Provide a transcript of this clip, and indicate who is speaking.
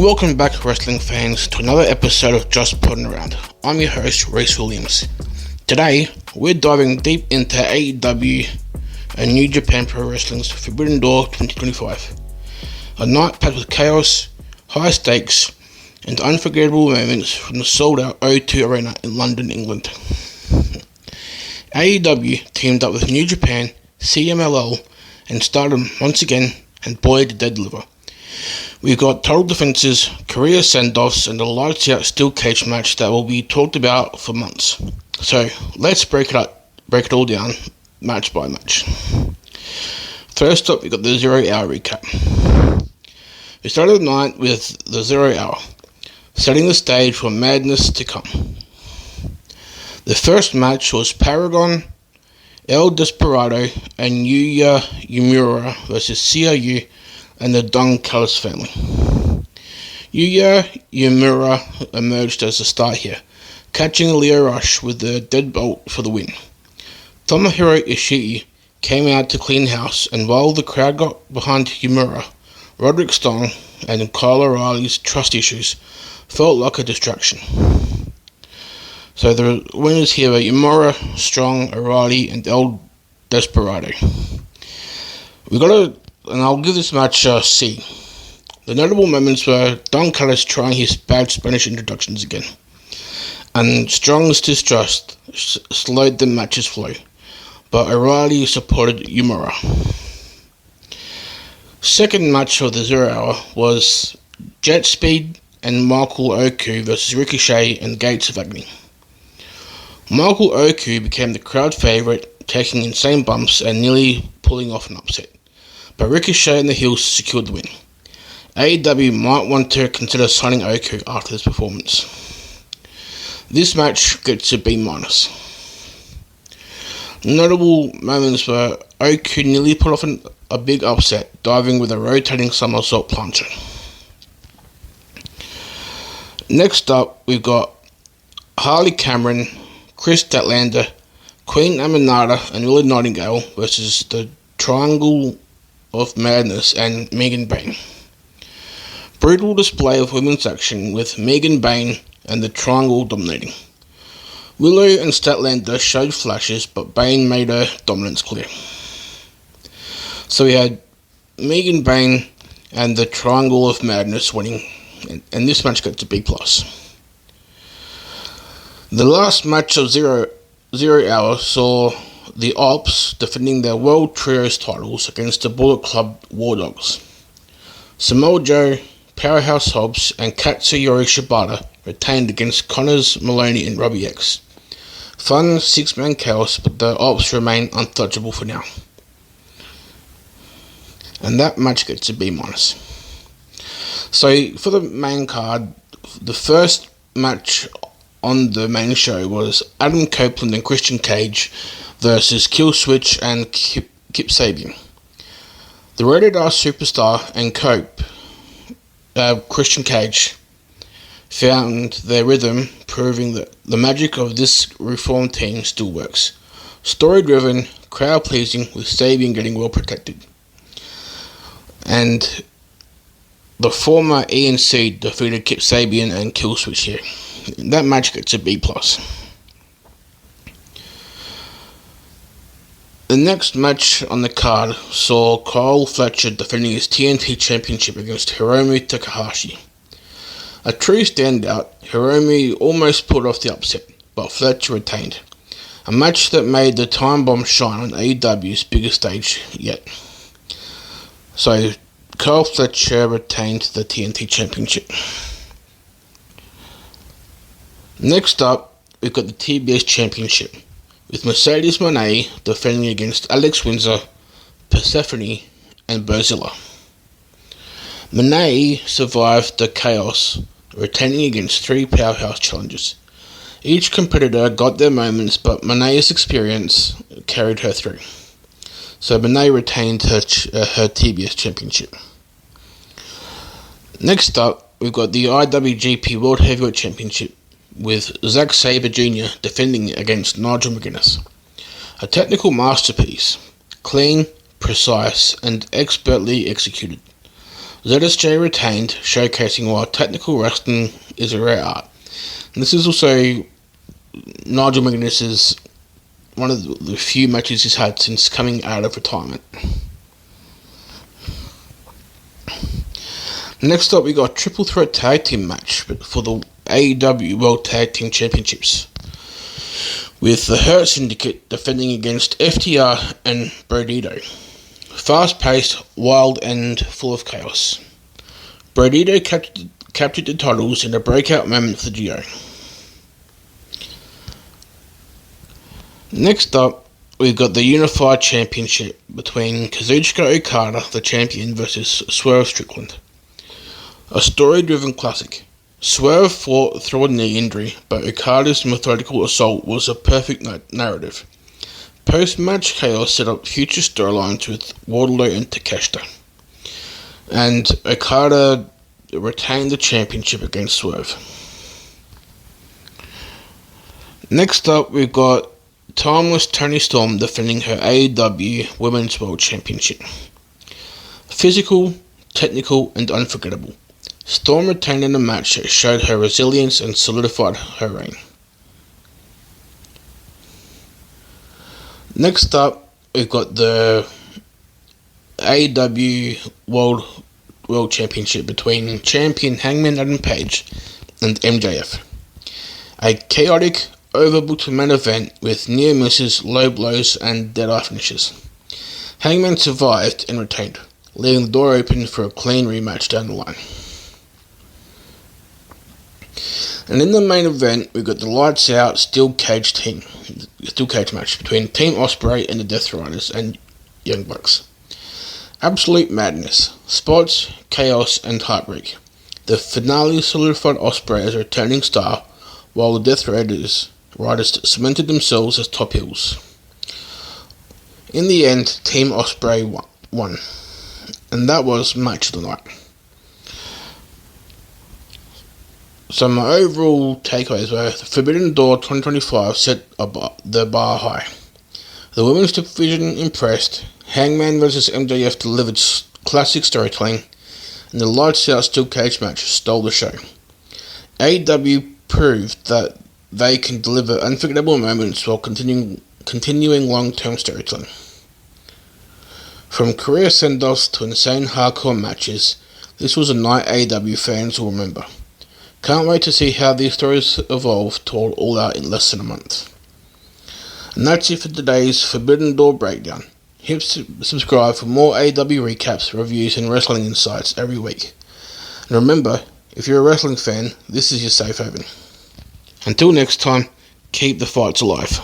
Speaker 1: Welcome back, wrestling fans, to another episode of Just Putting Around. I'm your host, Reese Williams. Today, we're diving deep into AEW and New Japan Pro Wrestling's Forbidden Door 2025. A night packed with chaos, high stakes, and unforgettable moments from the sold-out O2 Arena in London, England. AEW teamed up with New Japan, CMLL, and Stardom once again, and boy did they deliver. We've got total defenses, career send-offs, and a lights-out steel cage match that will be talked about for months. So let's break it all down, match by match. First up, we've got the 0 Hour recap. We started the night with the 0 Hour, setting the stage for madness to come. The first match was Paragon, El Desperado, and Yuya Uemura versus CRU and the Don Callis family. Yuya Uemura emerged as a star here, catching Leo Rush with the deadbolt for the win. Tomohiro Ishii came out to clean house, and while the crowd got behind Uemura, Roderick Strong and Kyle O'Reilly's trust issues felt like a distraction. So the winners here are Uemura, Strong, O'Reilly, and El Desperado. And I'll give this match a C. The notable moments were Don Callis trying his bad Spanish introductions again, and Strong's distrust slowed the match's flow, but O'Reilly supported Uemura. Second match of the 0 Hour was Jet Speed and Michael Oku versus Ricochet and Gates of Agony. Michael Oku became the crowd favourite, taking insane bumps and nearly pulling off an upset, but Ricochet and the Heels secured the win. AEW might want to consider signing Oku after this performance. This match gets a B-. Notable moments were Oku nearly put off a big upset, diving with a rotating somersault plancher. Next up, we've got Harley Cameron, Chris Statlander, Queen Aminata, and Willow Nightingale versus the Triangle of Madness and Megan Bayne. Brutal display of women's action with Megan Bayne and the Triangle dominating. Willow and Statlander showed flashes, but Bayne made her dominance clear. So we had Megan Bayne and the Triangle of Madness winning, and this match got to B+. The last match of 0 Hour saw the Ops defending their World Trios titles against the Bullet Club War Dogs. Samoa Joe, Powerhouse Hobbs, and Katsuyori Shibata retained against Connors, Maloney, and Robbie X. Fun six-man chaos, but the Ops remain untouchable for now. And that match gets a B-. So for the main card, the first match on the main show was Adam Copeland and Christian Cage versus Killswitch and Kip Sabian. The Rated R Superstar and Christian Cage found their rhythm, proving that the magic of this reformed team still works. Story-driven, crowd-pleasing, with Sabian getting well protected. And the former ENC defeated Kip Sabian and Killswitch here. That match gets a B+. The next match on the card saw Kyle Fletcher defending his TNT Championship against Hiromu Takahashi. A true standout, Hiromu almost pulled off the upset, but Fletcher retained. A match that made the time bomb shine on AEW's biggest stage yet. So, Kyle Fletcher retained the TNT Championship. Next up, we've got the TBS Championship, with Mercedes Moné defending against Alex Windsor, Persephone, and Berzilla. Moné survived the chaos, retaining against 3 powerhouse challengers. Each competitor got their moments, but Moné's experience carried her through. So Moné retained her TBS Championship. Next up, we've got the IWGP World Heavyweight Championship, with Zack Sabre Jr. defending against Nigel McGuinness. A technical masterpiece, clean, precise, and expertly executed. ZSJ retained, showcasing why technical wrestling is a rare art. And this is also Nigel McGuinness's one of the few matches he's had since coming out of retirement. Next up, we got a triple threat tag team match for the AEW World Tag Team Championships, with the Hurt Syndicate defending against FTR and Brodito. Fast-paced, wild, and full of chaos. Brodito captured the titles in a breakout moment for the duo. Next up, we've got the Unified Championship between Kazuchika Okada, the champion, versus Swerve Strickland. A story-driven classic. Swerve fought through a knee injury, but Okada's methodical assault was a perfect narrative. Post-match chaos set up future storylines with Wardlow and Takeshita, and Okada retained the championship against Swerve. Next up, we've got Timeless Toni Storm defending her AEW Women's World Championship. Physical, technical, and unforgettable. Storm retained in a match that showed her resilience and solidified her reign. Next up, we've got the AEW World Championship between champion Hangman Adam Page and MJF. A chaotic, overbooked main event with near misses, low blows, and dead-eye finishes. Hangman survived and retained, leaving the door open for a clean rematch down the line. And in the main event, we've got the lights out steel cage match between Team Ospreay and the Death Riders and Young Bucks. Absolute madness, spots, chaos, and heartbreak. The finale solidified Ospreay as a returning star, while the Death Riders cemented themselves as top heels. In the end, Team Ospreay won, and that was match of the night. So my overall takeaways were Forbidden Door 2025 set the bar high. The women's division impressed, Hangman vs MJF delivered classic storytelling, and the lights out steel cage match stole the show. AEW proved that they can deliver unforgettable moments while continuing long-term storytelling. From career send-offs to insane hardcore matches, this was a night AEW fans will remember. Can't wait to see how these stories evolve toward All Out in less than a month. And that's it for today's Forbidden Door breakdown. Hit subscribe for more AEW recaps, reviews, and wrestling insights every week. And remember, if you're a wrestling fan, this is your safe haven. Until next time, keep the fights alive.